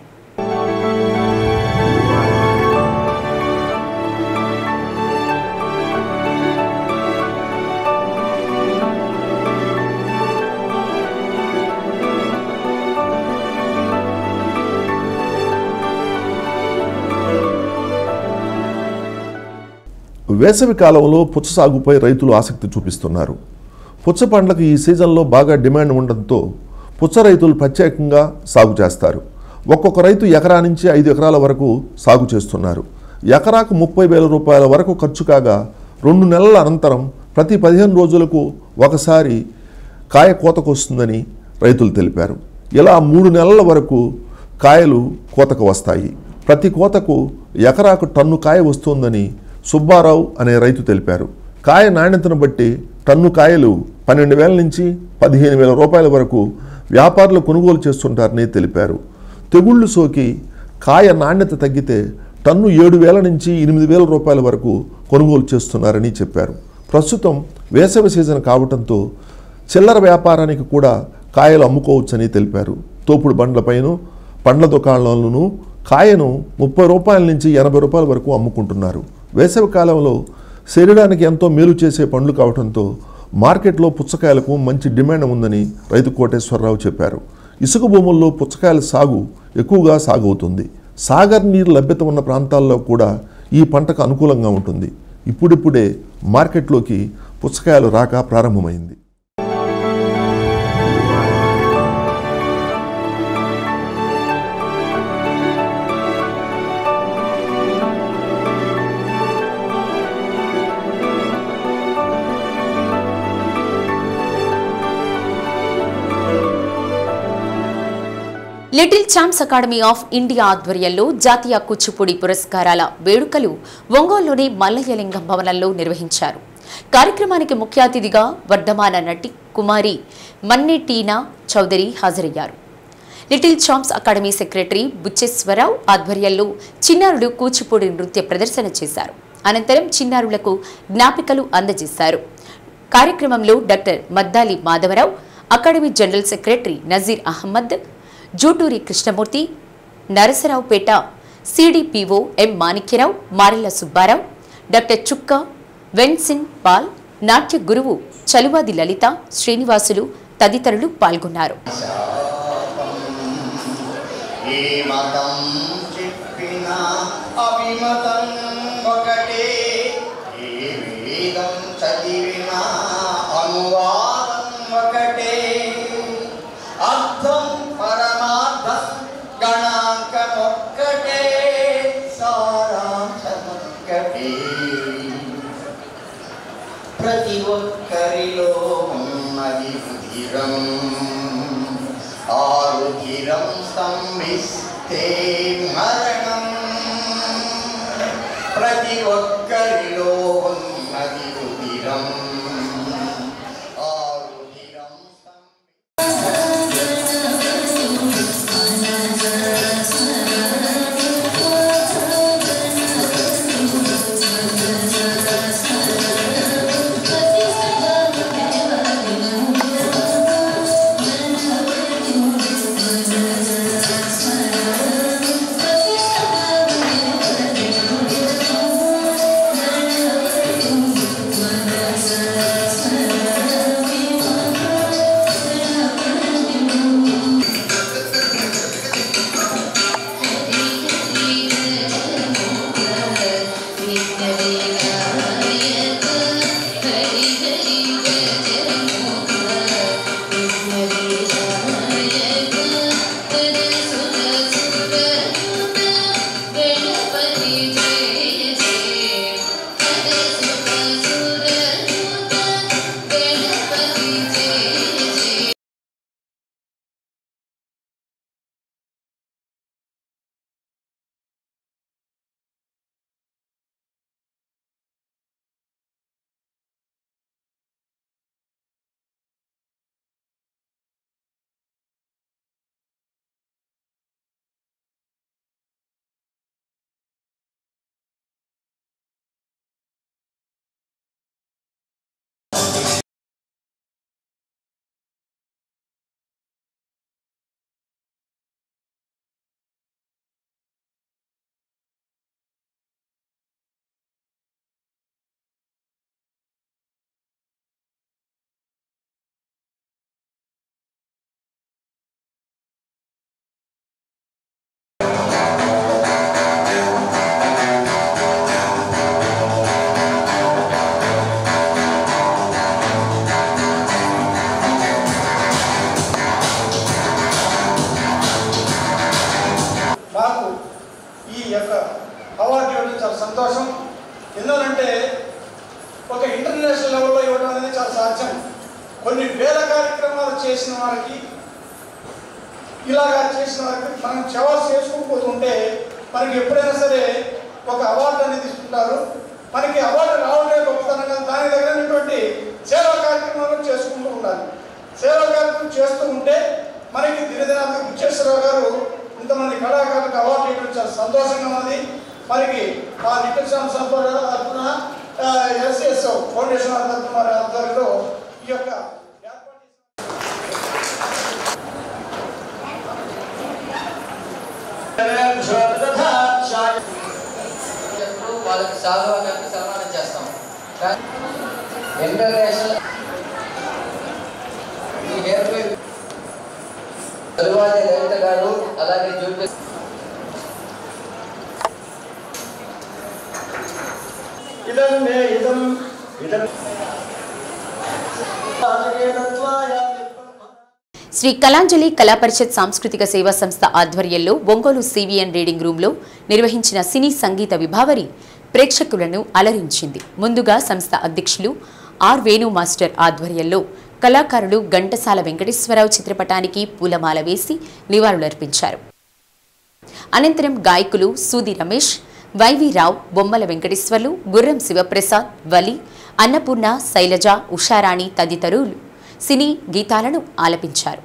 వేసవి కాలంలో పుచ్చ సాగుపై రైతులు ఆసక్తి చూపిస్తున్నారు. పుచ్చ పండ్లకు ఈ సీజన్లో బాగా డిమాండ్ ఉండడంతో పుచ్చ రైతులు ప్రత్యేకంగా సాగు చేస్తారు. ఒక్కొక్క రైతు ఎకరా నుంచి 5 ఎకరాల వరకు సాగు చేస్తున్నారు. ఎకరాకు 30,000 రూపాయల వరకు ఖర్చు కాగా 2 నెలల అనంతరం ప్రతి 15 రోజులకు ఒకసారి కాయ కోతకు వస్తుందని రైతులు తెలిపారు. ఇలా 3 నెలల వరకు కాయలు కోతకు వస్తాయి. ప్రతి కోతకు ఎకరాకు టన్ను కాయ వస్తుందని సుబ్బారావు అనే రైతు తెలిపారు. కాయ నాణ్యతను బట్టి టన్ను కాయలు 12,000 నుంచి 15,000 రూపాయల వరకు వ్యాపారులు కొనుగోలు చేస్తుంటారని తెలిపారు. తెగుళ్లు సోకి కాయ నాణ్యత తగ్గితే టన్ను 7,000 నుంచి 8,000 రూపాయల వరకు కొనుగోలు చేస్తున్నారని చెప్పారు. ప్రస్తుతం వేసవి సీజన్ కావడంతో చిల్లర వ్యాపారానికి కూడా కాయలు అమ్ముకోవచ్చని తెలిపారు. తోపుడు బండ్లపైన పండ్ల దుకాణాలను కాయను 30 రూపాయల నుంచి 80 రూపాయల వరకు అమ్ముకుంటున్నారు. వేసవి కాలంలో శరీరానికి ఎంతో మేలు చేసే పండ్లు కావడంతో మార్కెట్లో పుచ్చకాయలకు మంచి డిమాండ్ ఉందని రైతు కోటేశ్వరరావు చెప్పారు. ఇసుక భూముల్లో పుచ్చకాయల సాగు ఎక్కువగా సాగవుతుంది. సాగర్ నీరు లభ్యత ఉన్న ప్రాంతాల్లో కూడా ఈ పంటకు అనుకూలంగా ఉంటుంది. ఇప్పుడిప్పుడే మార్కెట్లోకి పుచ్చకాయలు రాక ప్రారంభమైంది. Little champs academy of India ఆధ్వర్యంలో జాతీయ కూచిపూడి పురస్కారాల వేడుకలు ఒంగోలులోని మల్లయ్యలింగం భవనంలో నిర్వహించారు. కార్యక్రమానికి ముఖ్య అతిథిగా వర్ధమాన నటి కుమారి మన్నెటీనా చౌదరి హాజరయ్యారు. Little champs academy secretary Bucheswararao ఆధ్వర్యంలో చిన్నారులు కూచిపూడి నృత్య ప్రదర్శన చేశారు. అనంతరం చిన్నారులకు జ్ఞాపికలు అందజేశారు. కార్యక్రమంలో doctor Maddali Madhavarao, academy general secretary Nazir Ahmed, Juturi Krishnamurthy, Narasaraopet CDPO M Manikyarao, Marella Subbarao, doctor Chukka, Vensin Paul, నాట్య గురువు చలువాది లలిత, శ్రీనివాసులు తదితరులు పాల్గొన్నారు. ప్రతి ఒక్కరిలో ఉన్నది రుధిరం, ఆ రుధిరం స్తంభిస్తే మరణం. ప్రతి ఒక్కరిలో ఉన్నది రుధిరం, ఆ రుధిరం Yes. ఒక ఇంటర్నేషనల్ లెవెల్లో ఇవ్వడం అనేది చాలా సాధ్యం. కొన్ని వేల కార్యక్రమాలు చేసిన వారికి, ఇలాగా చేసిన వారికి మనం సేవలు చేసుకోకపోతుంటే మనకి ఎప్పుడైనా సరే ఒక అవార్డు అనేది ఇస్తుంటారు. మనకి అవార్డు రావడమే గొప్పతనం కాదు, దాని దగ్గరైనటువంటి సేవా కార్యక్రమాలు చేసుకుంటూ ఉండాలి. సేవా కార్యక్రమం చేస్తూ ఉంటే మనకి దినదినాభివృద్ధి బుచ్చేశ్వరరావు గారు ఇంతమంది కళాకారులకు అవార్డు ఇవ్వడం చాలా సంతోషంగా ఉన్నది. మనకి ఆ లిటిల్ శ్యామ్ సంపద తరఫున ఎస్ఎస్ ఫౌండేషన్ ఆధ్వర్యంలో ఈ యొక్క వాళ్ళకి సాధువాగానికి సన్మానం చేస్తాం. ఇంటర్నేషనల్ తరువాతి లలిత గారు, అలాగే జూనియర్ శ్రీ కళాంజలి కళా పరిషత్ సాంస్కృతిక సేవా సంస్థ ఆధ్వర్యంలో ఒంగోలు సివిఎన్ రీడింగ్ రూమ్లో నిర్వహించిన సినీ సంగీత విభావరి ప్రేక్షకులను అలరించింది. ముందుగా సంస్థ అధ్యక్షులు ఆర్ వేణు మాస్టర్ ఆధ్వర్యంలో కళాకారులు ఘంటసాల వెంకటేశ్వరరావు చిత్రపటానికి పూలమాల వేసి నివాళులర్పించారు. అనంతరం గాయకులు సూది రమేష్, వైవి రావు, బొమ్మల వెంకటేశ్వర్లు, గుర్రం శివప్రసాద్, వలి, అన్నపూర్ణ, శైలజ, ఉషారాణి తదితరులు సినీ గీతాలను ఆలపించారు.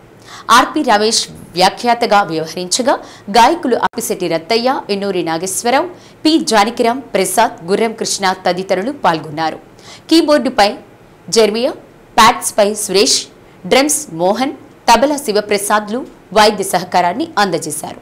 ఆర్పి రమేష్ వ్యాఖ్యాతగా వ్యవహరించగా గాయకులు అప్పిశెట్టి రత్తయ్య, ఎన్నూరి నాగేశ్వరరావు, పి జానకిరాం, ప్రసాద్, గుర్రం కృష్ణ తదితరులు పాల్గొన్నారు. కీబోర్డుపై జెర్మియా, ప్యాడ్స్పై సురేష్, డ్రమ్స్ మోహన్, తబలా శివప్రసాద్లు వాయిద్య సహకారాన్ని అందజేశారు.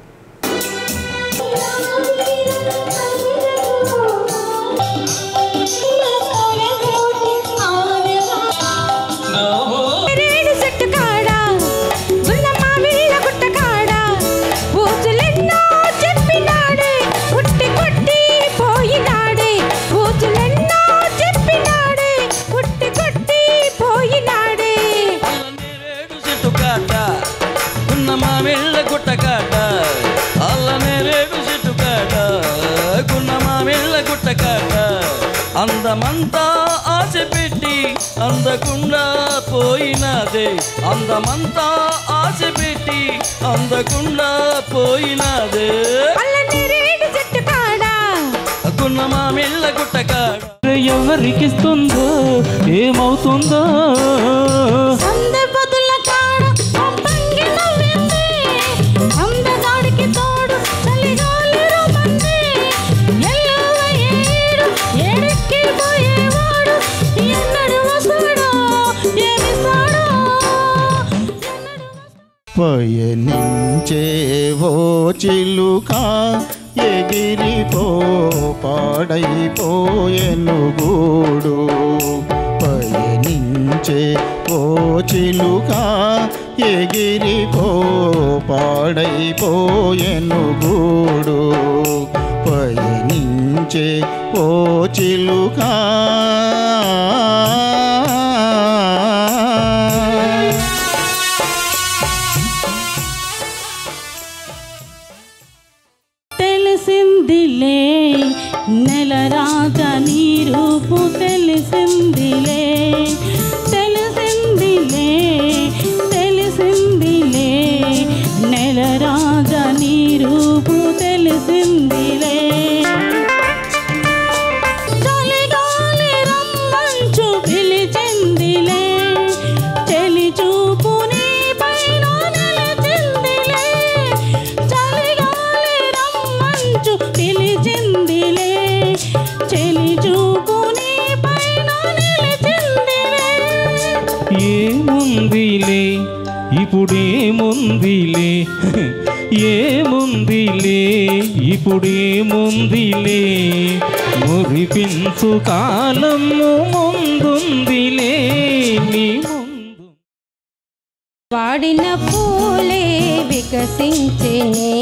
అందమంతా ఆశ పెట్టి అందకుండా పోయినదే, అందమంతా ఆశ పెట్టి అందకుండా పోయినదే, గున్న మామిళ్ళ గుట్టకాడ ఎవరికిస్తుందో ఏమవుతుందో పయనించేవో చిలుక ఎగిరిపో పాడైపోయెను గూడు, పయనించే ఓ చిలుక ఎగిరిపో పాడైపోయెను గూడు, పయనించే ఓ చిలుక నెల రాజా నీ రూపు తెలిసిందిలే, తెలిసిందిలే, తెలిసిందిలే, నెల రాజా నీ రూపు తెలిసిందిలే, చలిగాలి రమ్మంచు పిలిచిందిలే, చెలి చూపు నీ పైన నిలిచిందిలే, చలిగాలి రమ్మంచు పిలిచిందిలే, చెలి చూపు నీ పైన నిలిచిందిలే. ఏముందిలే ఇప్పుడేముందిలే, ఏముందిలే ఇప్పుడేముందిలే, మురిపించు కాలము ముందుందిలే నీ ముందు. వాడిన పూలే వికసించెనే,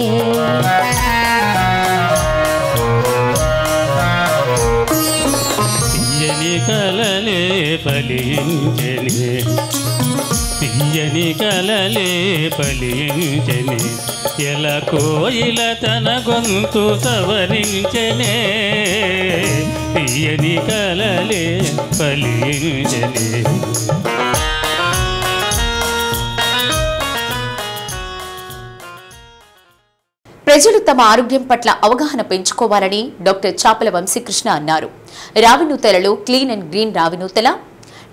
తీయని కలలే ఫలించెనే, తీయని కలలే ఫలించెనే ఎలా కోయిల తన గొంతు సవరించెనే తీయని కలలే ఫలించెనే ప్రజలు తమ ఆరోగ్యం పట్ల అవగాహన పెంచుకోవాలని డాక్టర్ చాపల వంశీకృష్ణ అన్నారు. రావినూతలలో clean and green Ravinuthala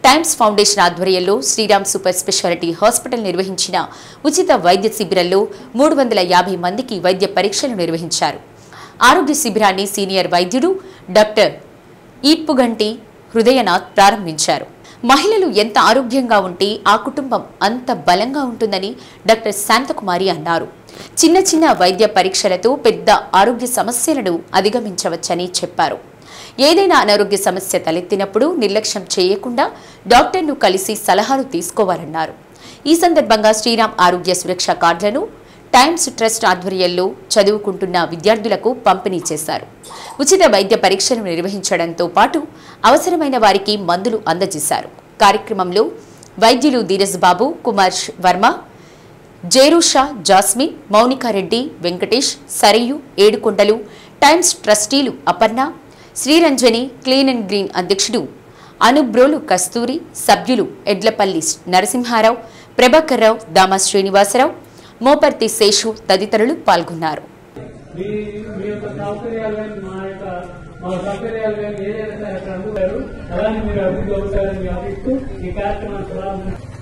Times Foundation ఆధ్వర్యంలో శ్రీరామ్ సూపర్ స్పెషాలిటీ హాస్పిటల్ నిర్వహించిన ఉచిత వైద్య శిబిరంలో 350 మందికి వైద్య పరీక్షలు నిర్వహించారు. ఆరోగ్య శిబిరాన్ని సీనియర్ వైద్యుడు డాక్టర్ ఈట్పుగంటి హృదయనాథ్ ప్రారంభించారు. మహిళలు ఎంత ఆరోగ్యంగా ఉంటే ఆ కుటుంబం అంత బలంగా ఉంటుందని డాక్టర్ శాంతకుమారి అన్నారు. చిన్న చిన్న వైద్య పరీక్షలతో పెద్ద ఆరోగ్య సమస్యలను అధిగమించవచ్చని చెప్పారు. ఏదైనా అనారోగ్య సమస్య తలెత్తినప్పుడు నిర్లక్ష్యం చేయకుండా డాక్టర్ను కలిసి సలహాలు తీసుకోవాలన్నారు. ఈ సందర్భంగా శ్రీరామ్ ఆరోగ్య సురక్ష కార్డులను టైమ్స్ ట్రస్ట్ ఆధ్వర్యంలో చదువుకుంటున్న విద్యార్థులకు పంపిణీ చేశారు. ఉచిత వైద్య పరీక్షలు నిర్వహించడంతో పాటు అవసరమైన వారికి మందులు అందజేశారు. కార్యక్రమంలో వైద్యులు Dheeraj Babu, Kumar Varma, Jerusha, Jasmine, Mounika Reddy, Venkatesh, Sarayu, Yedukondalu, Times ట్రస్టీలు Aparna, Sriranjani, clean and green అధ్యక్షుడు అనుబ్రోలు కస్తూరి, సభ్యులు ఎడ్లపల్లి నరసింహారావు, ప్రభాకర్ రావు, దామా శ్రీనివాసరావు, మోపర్తి శేషు తదితరులు పాల్గొన్నారు.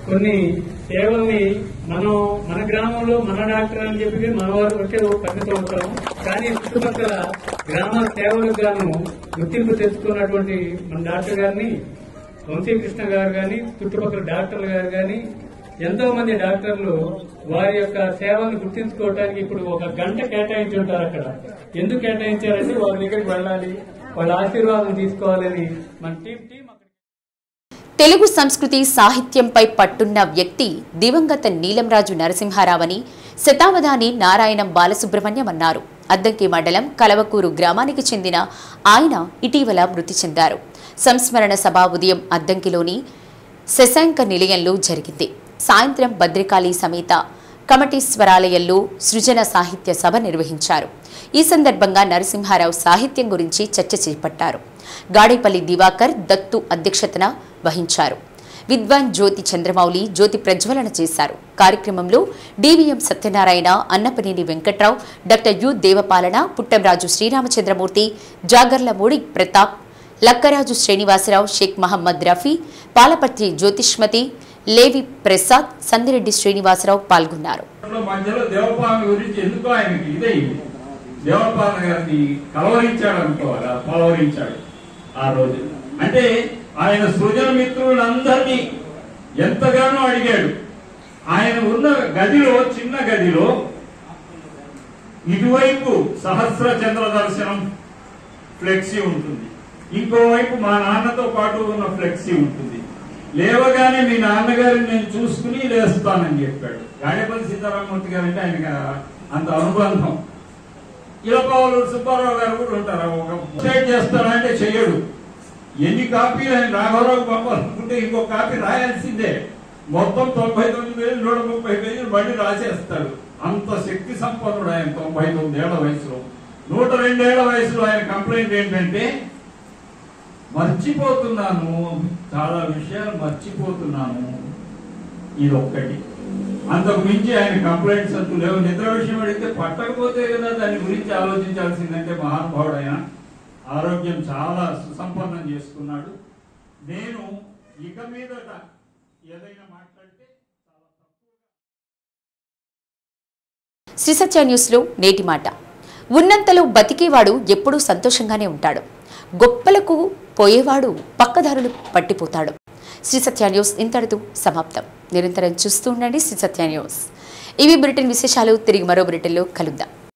కొన్ని సేవల్ని మన గ్రామంలో మన డాక్టర్ అని చెప్పి మన వారు వచ్చే పరిమితం అవుతాము. కానీ చుట్టుపక్కల గ్రామ సేవలకు గాను గుర్తింపు తెచ్చుకున్నటువంటి మన డాక్టర్ గారిని వంశీకృష్ణ గారు కానీ చుట్టుపక్కల డాక్టర్లు గారు కానీ ఎంతో మంది డాక్టర్లు వారి యొక్క సేవలను గుర్తించుకోవడానికి ఇప్పుడు 1 గంట కేటాయించి ఉంటారు. అక్కడ ఎందుకు కేటాయించారంటే వారి దగ్గరికి వెళ్ళాలి, వాళ్ళ ఆశీర్వాదం తీసుకోవాలని మన టీం తెలుగు సంస్కృతి సాహిత్యంపై పట్టున్న వ్యక్తి దివంగత నీలంరాజు నరసింహారావని శతావధాని నారాయణం బాలసుబ్రహ్మణ్యం అన్నారు. అద్దంకి మండలం కలవకూరు గ్రామానికి చెందిన ఆయన ఇటీవల మృతి చెందారు. సంస్మరణ సభ ఉదయం అద్దంకిలోని శశాంక నిలయంలో జరిగింది. సాయంత్రం భద్రకాళి సమేత కమటేశ్వరాలయంలో సృజన సాహిత్య సభ నిర్వహించారు. ఈ సందర్భంగా నరసింహారావు సాహిత్యం గురించి చర్చ చేపట్టారు. గాడేపల్లి దివాకర్ దత్తు అధ్యక్షతన వహించారు. విద్వాన్ జ్యోతి చంద్రమౌళి జ్యోతి ప్రజ్వలన చేశారు. కార్యక్రమంలో DVM Satyanarayana, Annapaneni Venkatrao, doctor U Devapalana, Puttamraju Sriramachandramurthy, Jagarlamudi Pratap, Lakkaraju Srinivasarao, Shaik Mohammed Rafi, Palaparthi Jyotishmathi, Levi Prasad, Sandireddy Srinivasarao పాల్గొన్నారు. దేవపాలన గారిని కలవరించాడు అనుకోవాలి, పలవరించాడు ఆ రోజు. అంటే ఆయన సృజన మిత్రులందరినీ ఎంతగానో అడిగాడు. ఆయన ఉన్న గదిలో, చిన్న గదిలో ఇటువైపు సహస్ర చంద్ర దర్శనం ఫ్లెక్సీ ఉంటుంది, ఇంకోవైపు మా నాన్నతో పాటు ఉన్న ఫ్లెక్సీ ఉంటుంది. లేవగానే మీ నాన్నగారిని నేను చూసుకుని లేస్తానని చెప్పాడు. గాడేపల్లి సీతారామమూర్తి గారు అంటే ఆయనకి అంత అనుబంధం. ఇలపావులు సుబ్బారావు గారు కూడా ఉంటారు. ఒక సైడ్ చేస్తానంటే చెయ్యడు. ఎన్ని కాపీలు ఆయన రాఘవరావు పంపాలనుకుంటే ఇంకో కాపీ రాయాల్సిందే. మొత్తం 99,130 పేజీలు బట్టి రాసేస్తాడు. అంత శక్తి సంపన్నుడు ఆయన. 99 ఏళ్ల వయసులో, 102 ఏళ్ల వయసులో ఆయన కంప్లైంట్ ఏంటంటే మర్చిపోతున్నాను, చాలా విషయాలు మర్చిపోతున్నాను, ఇదొక్కటి. అంతకు మించి ఆయన కంప్లైంట్స్ అంటూ లేవు. నిద్ర విషయం అడిగితే పట్టకపోతే కదా దాని గురించి ఆలోచించాల్సిందంటే మహానుభావుడు ఆయన. ఆరోగ్యం చాలా సుసంపన్నం చేసుకున్నాడు. నేను ఇక మీదట ఏదైనా మాట్లాడితే శ్రీ సత్య న్యూస్లో నేటి మాట. ఉన్నంతలో బతికేవాడు ఎప్పుడూ సంతోషంగానే ఉంటాడు. గొప్పలకు పోయేవాడు పక్కదారులు పట్టిపోతాడు. శ్రీ సత్య న్యూస్ ఇంతటితో సమాప్తం. నిరంతరం చూస్తూ ఉండండి శ్రీ సత్య న్యూస్. ఇవి బ్రిటన్ విశేషాలు. తిరిగి మరో బ్రిటన్లో కలుద్దాం.